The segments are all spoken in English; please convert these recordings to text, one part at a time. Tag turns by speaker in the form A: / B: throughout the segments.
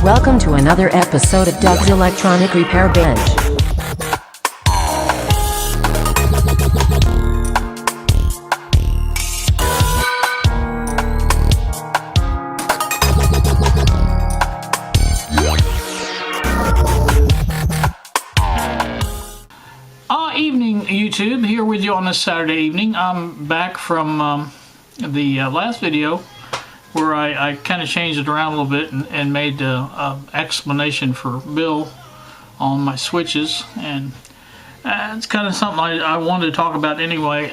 A: Welcome to another episode of Doug's Electronic Repair Bench.
B: Evening YouTube, here with you on this Saturday evening. I'm back from the last video where I kind of changed it around a little bit and made an explanation for Bill on my switches, and it's kind of something I wanted to talk about anyway.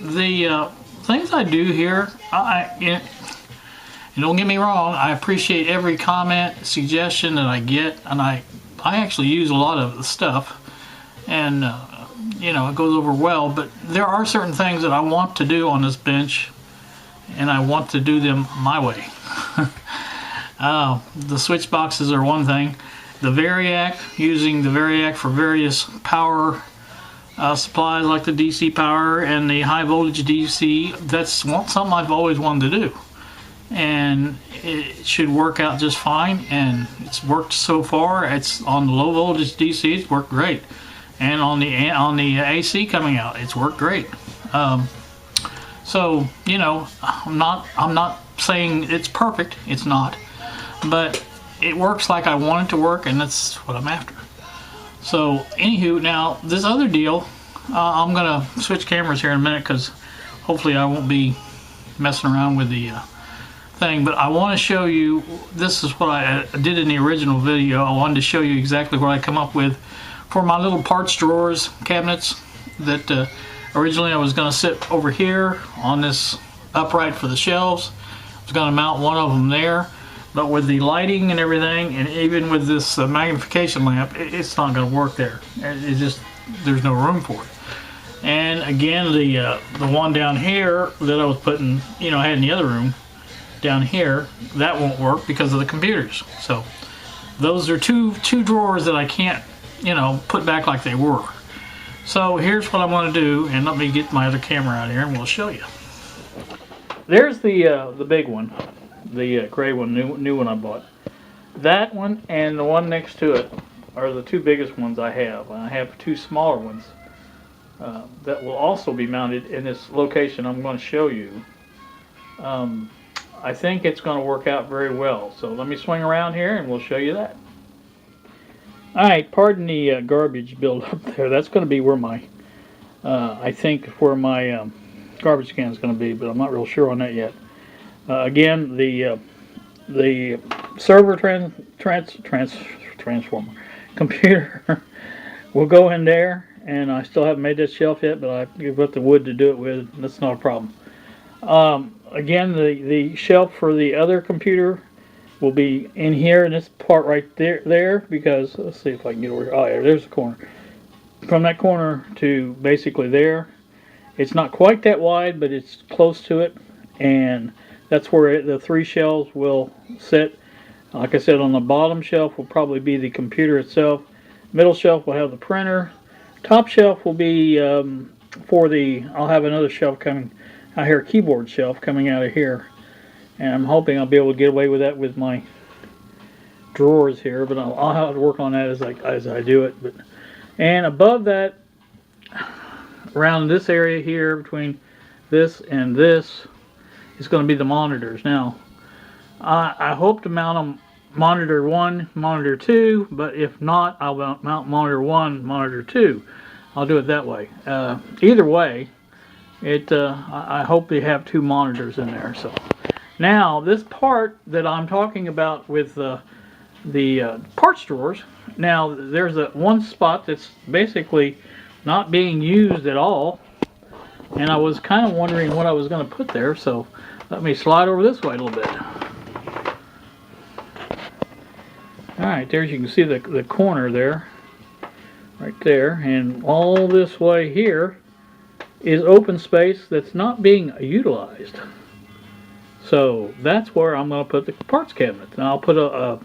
B: The things I do here, don't get me wrong, I appreciate every comment, suggestion that I get, and I actually use a lot of the stuff, and it goes over well, but there are certain things that I want to do on this bench, and I want to do them my way. The switch boxes are one thing. The Variac, using the Variac for various power supplies like the DC power and the high voltage DC, that's something I've always wanted to do. And it should work out just fine, and it's worked so far. It's on the low voltage DC, it's worked great. And on the AC coming out, it's worked great. So I'm not saying it's perfect. It's not, but it works like I want it to work, and that's what I'm after. So anywho, now this other deal, I'm gonna switch cameras here in a minute because hopefully I won't be messing around with the thing. But I want to show you. This is what I did in the original video. I wanted to show you exactly what I come up with for my little parts drawers cabinets that originally I was going to sit over here on this upright for the shelves. I was going to mount one of them there, but with the lighting and everything, and even with this magnification lamp, it's not going to work there. It just, there's no room for it. And again, the one down here that I was putting, I had in the other room down here, that won't work because of the computers. So those are two drawers that I can't put back like they were. So here's what I want to do, and let me get my other camera out here and we'll show you. There's the big one, the gray one, new one I bought. That one and the one next to it are the two biggest ones I have. I have two smaller ones that will also be mounted in this location I'm going to show you. I think it's going to work out very well. So let me swing around here and we'll show you that. Alright, pardon the garbage buildup there. That's going to be where my, I think where my garbage can is going to be, but I'm not real sure on that yet. Again, the server transformer computer will go in there, and I still haven't made this shelf yet, but I've got the wood to do it with. That's not a problem. Again, the shelf for the other computer will be in here in this part right there, because let's see if I can get over here. Oh yeah, there's the corner. From that corner to basically there, it's not quite that wide, but it's close to it, and that's where the three shelves will sit. Like I said, on the bottom shelf will probably be the computer itself. Middle shelf will have the printer. Top shelf will be for the, I'll have another shelf coming out here, keyboard shelf coming out of here. And I'm hoping I'll be able to get away with that with my drawers here, but I'll have to work on that as I do it. And above that, around this area here, between this and this, is going to be the monitors. Now, I hope to mount them monitor 1, monitor 2, but if not, I'll mount monitor 1, monitor 2. I'll do it that way. Either way, I hope they have two monitors in there. So. Now, this part that I'm talking about with the parts drawers, now there's one spot that's basically not being used at all, and I was kind of wondering what I was going to put there, so let me slide over this way a little bit. Alright, there you can see the corner there, right there, and all this way here is open space that's not being utilized. So that's where I'm going to put the parts cabinet. And I'll put a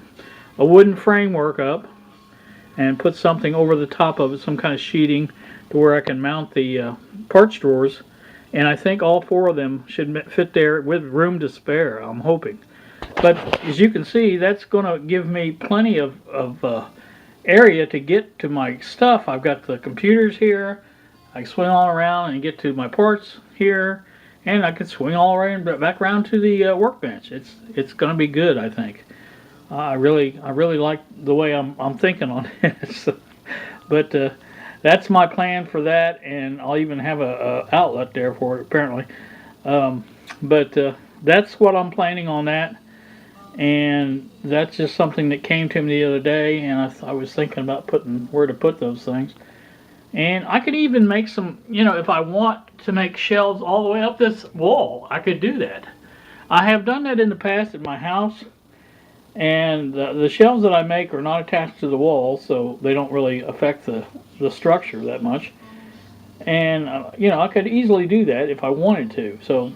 B: wooden framework up and put something over the top of it, some kind of sheeting, to where I can mount the parts drawers. And I think all four of them should fit there with room to spare, I'm hoping. But as you can see, that's going to give me plenty of area to get to my stuff. I've got the computers here. I can swing all around and get to my ports here, and I can swing all around back around to the workbench. It's going to be good, I think. I really like the way I'm thinking on this. But that's my plan for that, and I'll even have a outlet there for it apparently. But that's what I'm planning on that. And that's just something that came to me the other day, and I was thinking about where to put those things. And I could even make some, if I want to make shelves all the way up this wall, I could do that. I have done that in the past at my house, and the shelves that I make are not attached to the wall, so they don't really affect the structure that much. And, I could easily do that if I wanted to. So,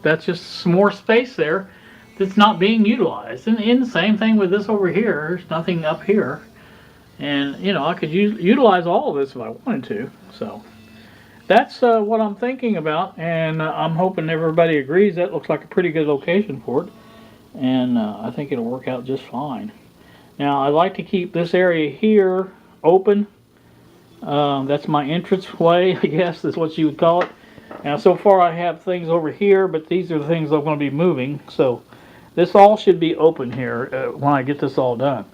B: that's just some more space there that's not being utilized. And the same thing with this over here. There's nothing up here. And, I could utilize all of this if I wanted to. So, that's what I'm thinking about. And I'm hoping everybody agrees that looks like a pretty good location for it. And I think it'll work out just fine. Now, I like to keep this area here open. That's my entrance way, I guess, is what you would call it. Now, so far I have things over here, but these are the things I'm going to be moving. So, this all should be open here when I get this all done.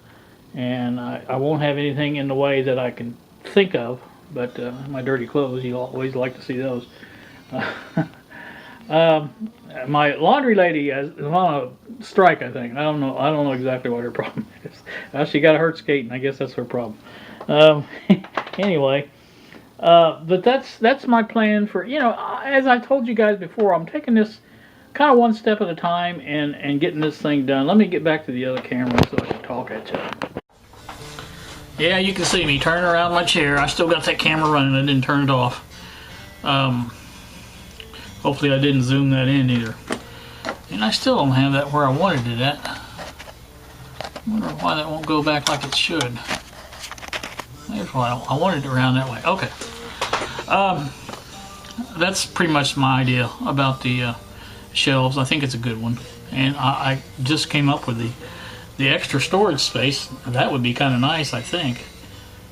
B: And I won't have anything in the way that I can think of, but my dirty clothes, you always like to see those. My laundry lady is on a strike, I think. I don't know exactly what her problem is. She got hurt skating. I guess that's her problem. Anyway, but that's my plan for, as I told you guys before, I'm taking this kind of one step at a time and getting this thing done. Let me get back to the other camera so I can talk at you. Yeah, you can see me turning around my chair. I still got that camera running. I didn't turn it off. Hopefully I didn't zoom that in either. And I still don't have that where I wanted it at. I wonder why that won't go back like it should. There's why I wanted it around that way. Okay. That's pretty much my idea about the shelves. I think it's a good one. And I just came up with the extra storage space. That would be kind of nice, I think,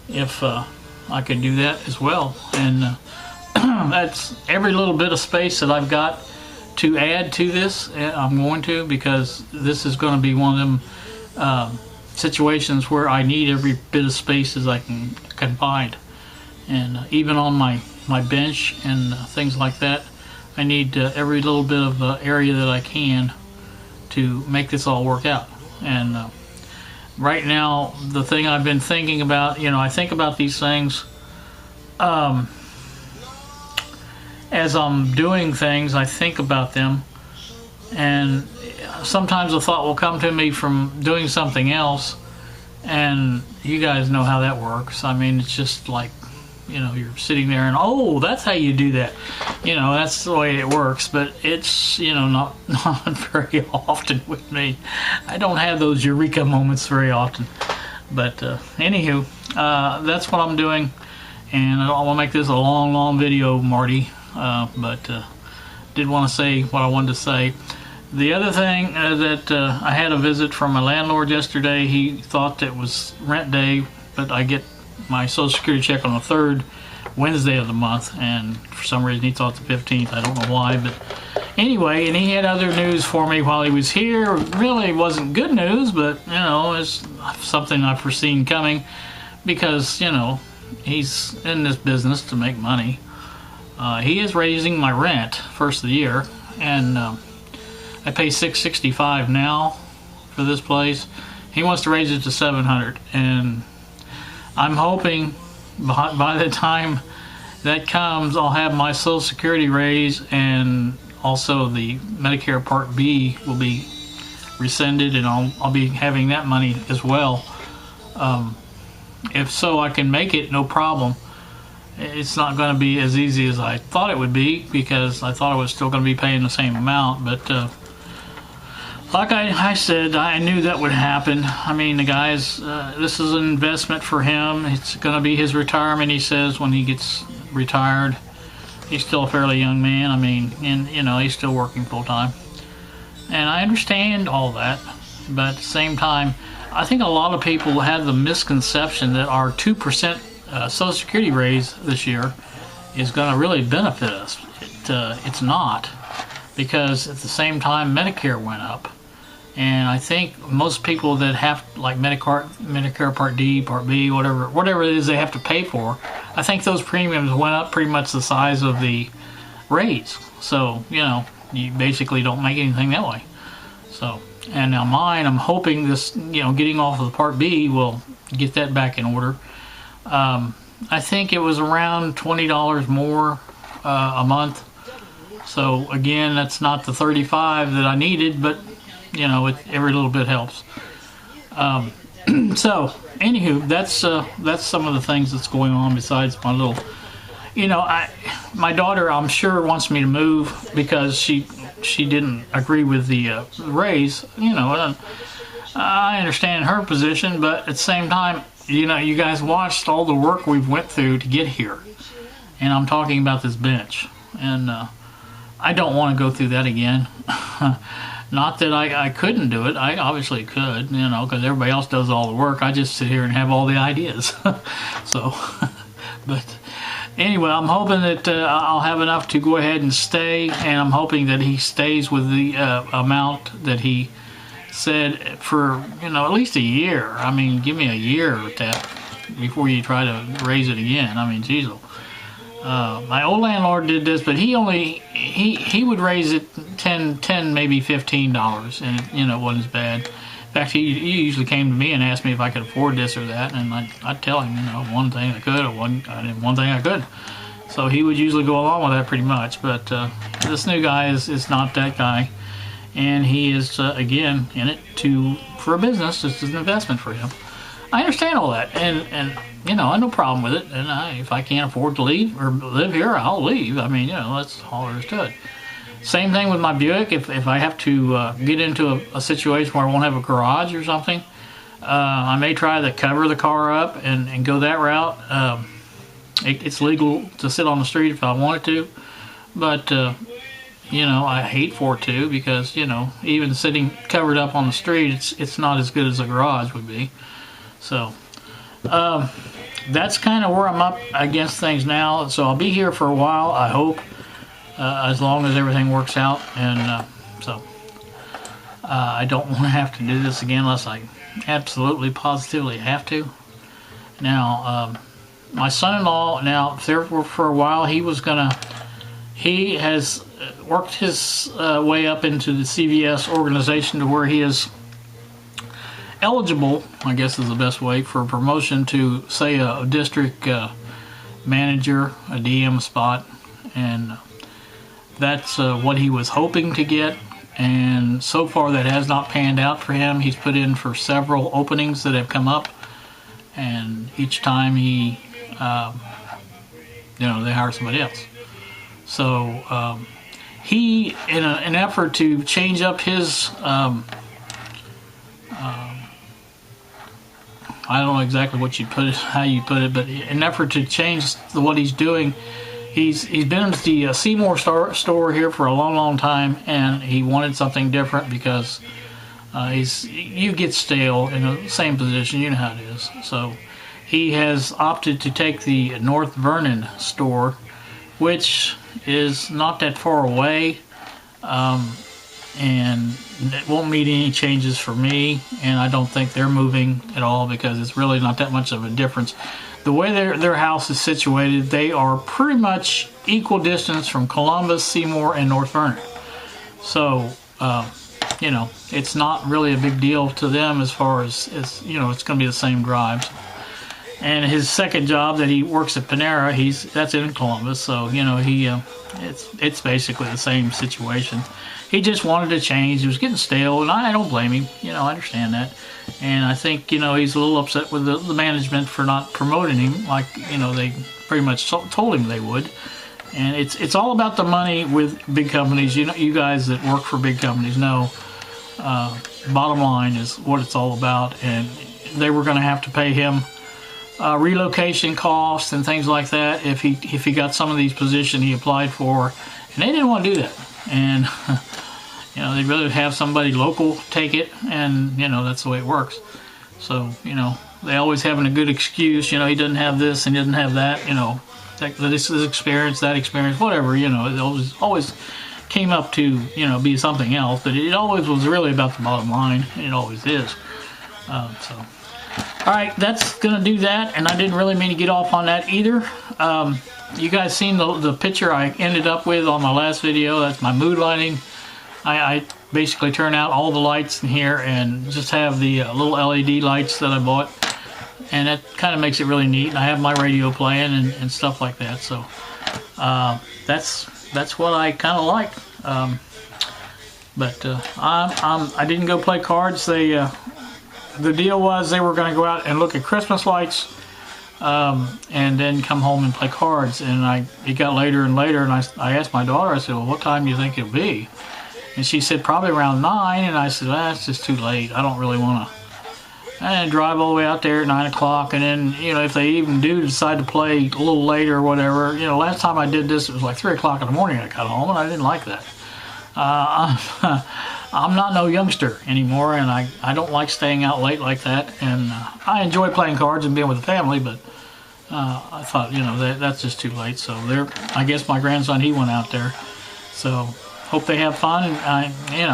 B: if I could do that as well. And that's every little bit of space that I've got to add to this. I'm going to, because this is going to be one of them situations where I need every bit of space as I can find. And even on my bench and things like that, I need every little bit of area that I can to make this all work out. And right now, the thing I've been thinking about, I think about these things as I'm doing things. I think about them, and sometimes a thought will come to me from doing something else, and you guys know how that works. I mean, it's just like, you're sitting there and, oh, that's how you do that. That's the way it works, but it's, not very often with me. I don't have those eureka moments very often. But anywho, that's what I'm doing, and I don't want to make this a long video, Marty, but did want to say what I wanted to say. The other thing that I had a visit from my landlord yesterday. He thought it was rent day, but I get my Social Security check on the 3rd Wednesday of the month, and for some reason he thought the 15th. I don't know why, but anyway, and he had other news for me while he was here. Really wasn't good news, but it's something I've foreseen coming, because he's in this business to make money. He is raising my rent first of the year, and I pay $665 now for this place. He wants to raise it to $700, and I'm hoping by the time that comes, I'll have my Social Security raise, and also the Medicare Part B will be rescinded, and I'll be having that money as well. If so, I can make it, no problem. It's not going to be as easy as I thought it would be, because I thought I was still going to be paying the same amount, but like I said, I knew that would happen. I mean, the guy's, this is an investment for him. It's going to be his retirement, he says, when he gets retired. He's still a fairly young man. I mean, and he's still working full time. And I understand all that, but at the same time, I think a lot of people have the misconception that our 2% Social Security raise this year is going to really benefit us. It's not, because at the same time Medicare went up, and I think most people that have like Medicare Part D, Part B, whatever it is they have to pay for, I think those premiums went up pretty much the size of the raise. So you basically don't make anything that way. So, and now mine, I'm hoping this, getting off of the Part B will get that back in order. I think it was around $20 more a month. So again, that's not the $35 that I needed, but every little bit helps. So anywho, that's some of the things that's going on besides my little, my daughter, I'm sure, wants me to move because she didn't agree with the raise. I understand her position, but at the same time, you guys watched all the work we've went through to get here, and I'm talking about this bench, and I don't want to go through that again. Not that I couldn't do it. I obviously could, because everybody else does all the work. I just sit here and have all the ideas. So, but anyway, I'm hoping that I'll have enough to go ahead and stay, and I'm hoping that he stays with the amount that he said for, at least a year. I mean, give me a year with that before you try to raise it again. I mean, geez. My old landlord did this, but he would raise it $10, maybe $15, and it wasn't as bad. In fact, he usually came to me and asked me if I could afford this or that, and I'd tell him, one thing I could, or one thing I couldn't. So he would usually go along with that pretty much. But this new guy is not that guy, and he is again in it for a business. This is an investment for him. I understand all that, and I have no problem with it. And if I can't afford to leave or live here, I'll leave. I mean, that's all there is to it. Same thing with my Buick. If I have to get into a situation where I won't have a garage or something, I may try to cover the car up and go that route. It's legal to sit on the street if I wanted to, but I hate for it to, because even sitting covered up on the street, it's not as good as a garage would be. So that's kind of where I'm up against things now. So I'll be here for a while, I hope, as long as everything works out. And so I don't want to have to do this again unless I absolutely, positively have to. Now, my son-in-law, now there for a while, he has worked his way up into the CVS organization to where he is eligible, I guess is the best way, for a promotion to, say, a district manager, a DM spot, and that's what he was hoping to get, and so far that has not panned out for him. He's put in for several openings that have come up, and each time he, they hire somebody else. So he, in an effort to change up his I don't know exactly what you put it, how you put it, but in an effort to change what he's doing, he's been at the Seymour store here for a long time, and he wanted something different because you get stale in the same position, you know how it is. So he has opted to take the North Vernon store, which is not that far away, and it won't meet any changes for me, and I don't think they're moving at all because it's really not that much of a difference. The way their house is situated, they are pretty much equal distance from Columbus, Seymour, and North Vernon. So, it's not really a big deal to them as far as it's going to be the same drives. And his second job that he works at Panera, that's in Columbus, so it's basically the same situation. He just wanted to change. He was getting stale, and I don't blame him. I understand that. And I think, he's a little upset with the management for not promoting him like, they pretty much told him they would. And it's all about the money with big companies. You guys that work for big companies know, bottom line is what it's all about. And they were going to have to pay him relocation costs and things like that if he got some of these positions he applied for, and they didn't want to do that. And You know, they'd rather have somebody local take it, and you know, that's the way it works. So, you know, they always having a good excuse. You know, he doesn't have this and he doesn't have that. You know, this is experience, that experience, whatever. You know, it always came up to, you know, be something else, but it always was really about the bottom line. And it always is. So, all right, that's gonna do that. And I didn't really mean to get off on that either. You guys seen the picture I ended up with on my last video? That's my mood lighting. I basically turn out all the lights in here and just have the little LED lights that I bought, and that kind of makes it really neat. And I have my radio playing and stuff like that. So that's what I kind of like. But I didn't go play cards. The deal was they were going to go out and look at Christmas lights, and then come home and play cards. And it got later and later, and I asked my daughter, I said, well, what time do you think it'll be? And she said probably around 9, and I said, well, that's just too late. I don't really want to. And drive all the way out there at 9 o'clock, and then, you know, if they even do decide to play a little later or whatever, you know, last time I did this, it was like 3 o'clock in the morning I got home, and I didn't like that. I'm not no youngster anymore, and I don't like staying out late like that, and I enjoy playing cards and being with the family, but I thought, you know, that's just too late. So I guess my grandson, he went out there, so hope they have fun. And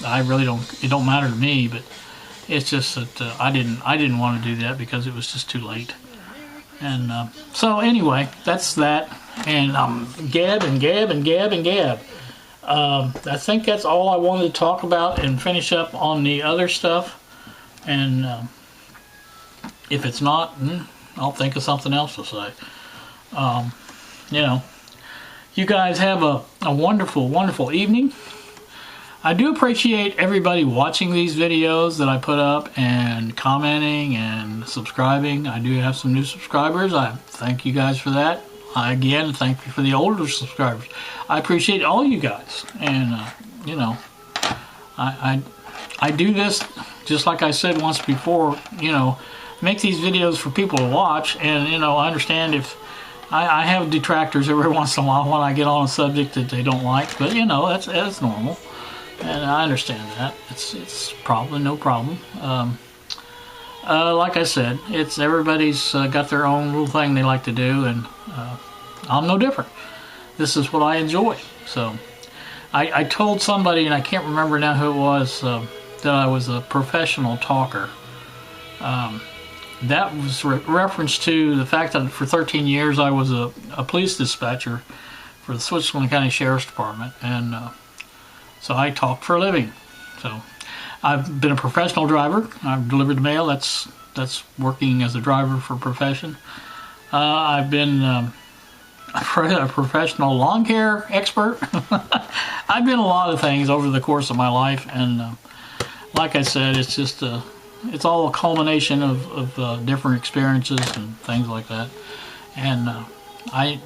B: I really don't. It don't matter to me, but it's just that I didn't want to do that because it was just too late. And so anyway, that's that. And gab and gab and gab and gab. I think that's all I wanted to talk about and finish up on the other stuff. And if it's not, I'll think of something else to say. You know. You guys have a wonderful, wonderful evening. I do appreciate everybody watching these videos that I put up and commenting and subscribing. I do have some new subscribers. I thank you guys for that. Again, thank you for the older subscribers. I appreciate all you guys. And, you know, I do this, just like I said once before, you know, make these videos for people to watch. And, you know, I understand if I have detractors every once in a while when I get on a subject that they don't like, but you know, that's normal, and I understand that. It's probably no problem. Like I said, it's everybody's got their own little thing they like to do, and I'm no different. This is what I enjoy. So I told somebody, and I can't remember now who it was, that I was a professional talker. That was reference to the fact that for 13 years I was a police dispatcher for the Switzerland County Sheriff's Department, and so I talked for a living. So I've been a professional driver. I've delivered mail. That's working as a driver for profession. I've been a professional lawn care expert. I've been a lot of things over the course of my life, and like I said, it's just it's all a culmination of different experiences and things like that. And I've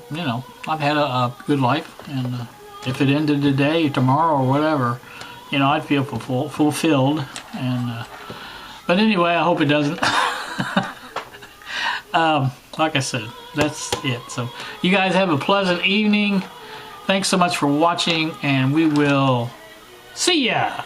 B: had a good life, and if it ended today, tomorrow, or whatever, you know, I'd feel fulfilled. And but anyway, I hope it doesn't. Like I said, that's it. So you guys have a pleasant evening. Thanks so much for watching, and we will see ya.